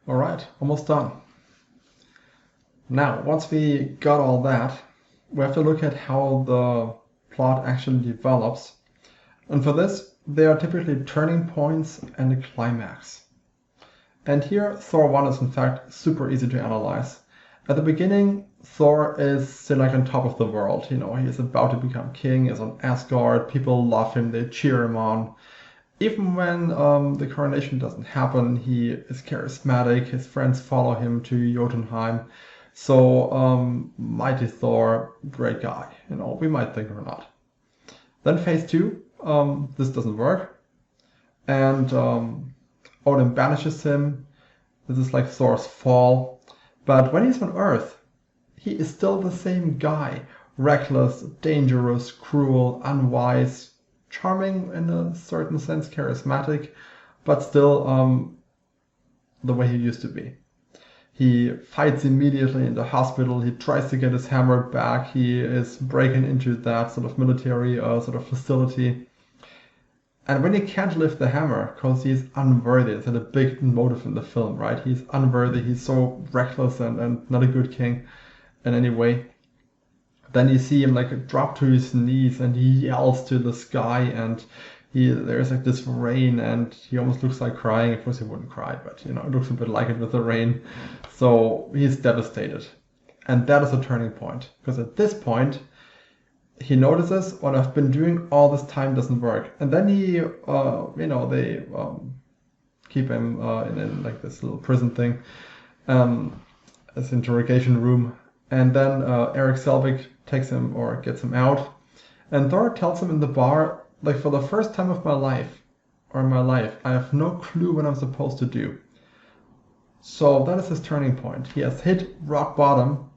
Alright, almost done. Now, once we got all that, we have to look at how the plot actually develops. And for this, there are typically turning points and a climax. And here, Thor 1 is in fact super easy to analyze. At the beginning, Thor is still like on top of the world. He is about to become king, is on Asgard, people love him, they cheer him on. Even when the coronation doesn't happen, he is charismatic, his friends follow him to Jotunheim. So, mighty Thor, great guy, we might think or not. Then phase 2, this doesn't work. And Odin banishes him. This is like Thor's fall. But when he's on Earth, he is still the same guy. Reckless, dangerous, cruel, unwise, charming in a certain sense, charismatic, but still the way he used to be. He fights immediately in the hospital. He tries to get his hammer back. He is breaking into that sort of military sort of facility. And when he can't lift the hammer, because he's unworthy, it's a big motive in the film, right? He's unworthy, he's so reckless and not a good king in any way. Then you see him like drop to his knees and he yells to the sky, and there's like this rain and he almost looks like crying. Of course he wouldn't cry, but it looks a bit like it with the rain. So he's devastated. And that is a turning point, because at this point he notices what I've been doing all this time doesn't work. And then they keep him in like this little prison thing, this interrogation room. And then Eric Selvig takes him or gets him out. And Thor tells him in the bar, like, for the first time of my life, I have no clue what I'm supposed to do. So that is his turning point. He has hit rock bottom,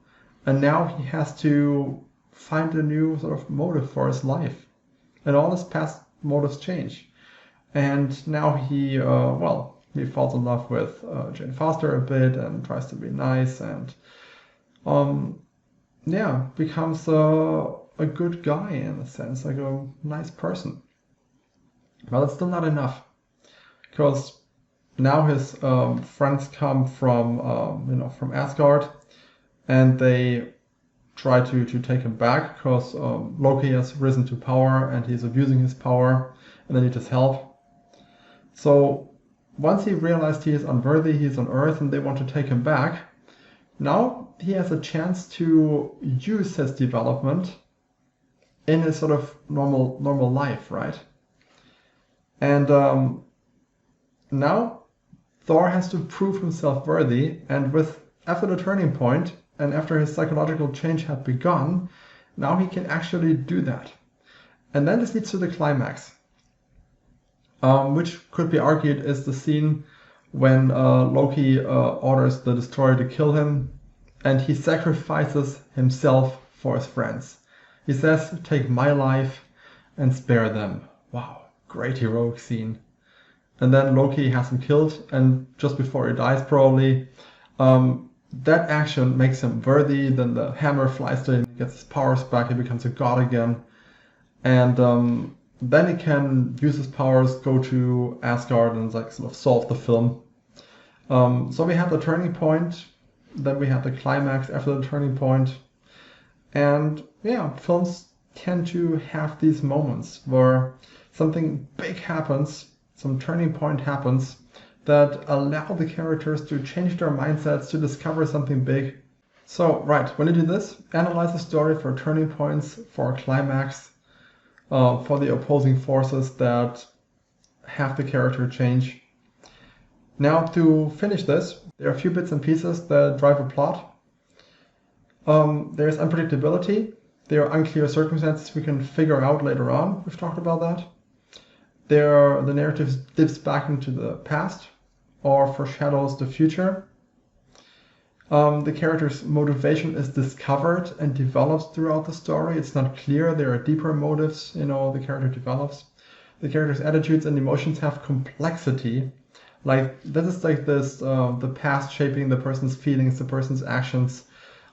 and now he has to find a new sort of motive for his life. And all his past motives change. And now he falls in love with Jane Foster a bit and tries to be nice and becomes a good guy in a sense, like a nice person. But it's still not enough, because now his friends come from Asgard, and they try to take him back, because Loki has risen to power and he's abusing his power, and they need his help. So once he realized he is unworthy, he's on Earth, and they want to take him back. Now he has a chance to use his development in his sort of normal life, right? And now Thor has to prove himself worthy, and after the turning point and after his psychological change had begun, now he can actually do that. And then this leads to the climax, which could be argued is the scene when Loki orders the Destroyer to kill him, and he sacrifices himself for his friends. He says, "Take my life and spare them." Wow, great heroic scene. And then Loki has him killed, and just before he dies probably, that action makes him worthy. Then the hammer flies to him, he gets his powers back, he becomes a god again. And then he can use his powers, go to Asgard, and like sort of solve the film. So we have the turning point, then we have the climax after the turning point. And films tend to have these moments where something big happens, some turning point happens, that allow the characters to change their mindsets, to discover something big. So, right, when you do this, analyze the story for turning points, for a climax, for the opposing forces that have the character change. Now, to finish this, there are a few bits and pieces that drive a plot. There's unpredictability. There are unclear circumstances we can figure out later on. We've talked about that. The narrative dips back into the past or foreshadows the future. The character's motivation is discovered and develops throughout the story. It's not clear. There are deeper motives, the character develops. The character's attitudes and emotions have complexity. Like, this is like this, the past shaping the person's feelings, the person's actions.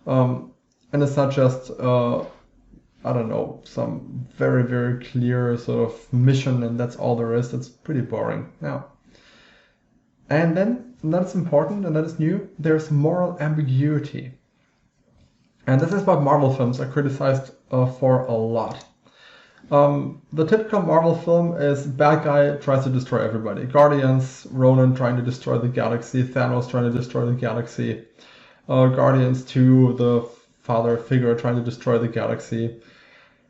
And it's not just, some very, very clear sort of mission and that's all there is. That's pretty boring. Now, and then and that is important and that is new, there's moral ambiguity. And this is what Marvel films are criticized for a lot. The typical Marvel film is bad guy tries to destroy everybody. Guardians, Ronan trying to destroy the galaxy, Thanos trying to destroy the galaxy, Guardians 2, the father figure trying to destroy the galaxy.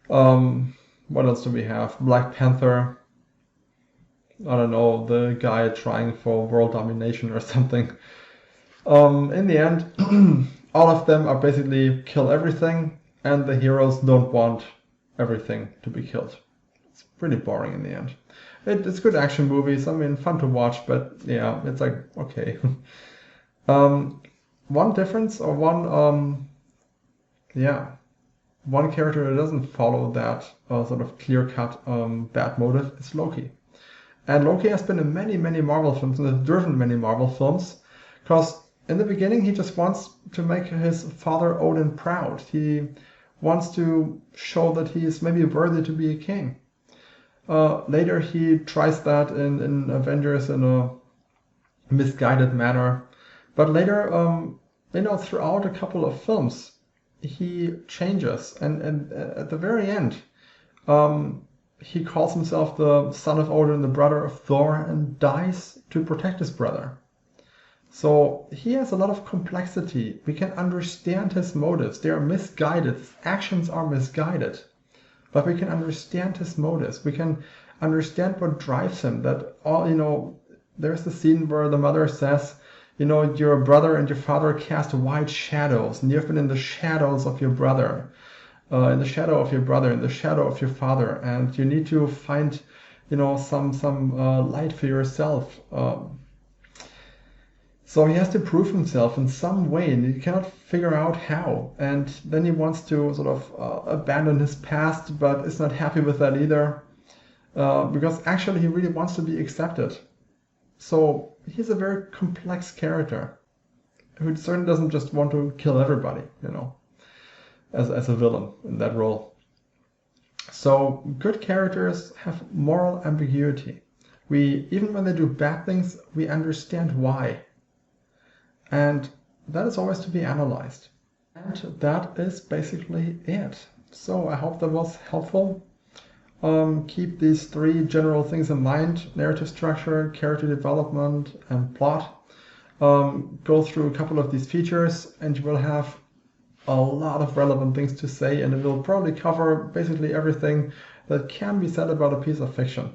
What else do we have? Black Panther. I don't know, the guy trying for world domination or something. In the end, all of them are basically kill everything, and the heroes don't want everything to be killed. It's pretty boring in the end. It's good action movies. I mean, fun to watch, but yeah, it's like okay. One difference or one character that doesn't follow that sort of clear-cut bad motive is Loki. And Loki has been in many, many Marvel films and has driven many Marvel films because in the beginning he just wants to make his father Odin proud. He wants to show that he is maybe worthy to be a king. Later he tries that in Avengers in a misguided manner. But later, throughout a couple of films, he changes. And at the very end, he calls himself the son of Odin, the brother of Thor, and dies to protect his brother. So he has a lot of complexity. We can understand his motives. They are misguided. His actions are misguided. But we can understand his motives. We can understand what drives him. That there's the scene where the mother says, your brother and your father cast white shadows, and you've been in the shadows of your brother. In the shadow of your brother, in the shadow of your father, and you need to find, some light for yourself. So he has to prove himself in some way, and he cannot figure out how. And then he wants to sort of abandon his past, but is not happy with that either, because actually he really wants to be accepted. So he's a very complex character who certainly doesn't just want to kill everybody, as a villain in that role. So good characters have moral ambiguity. Even when they do bad things, we understand why. And that is always to be analyzed. And that is basically it. So I hope that was helpful. Keep these three general things in mind: narrative structure, character development, and plot. Go through a couple of these features and you will have a lot of relevant things to say, and it will probably cover basically everything that can be said about a piece of fiction.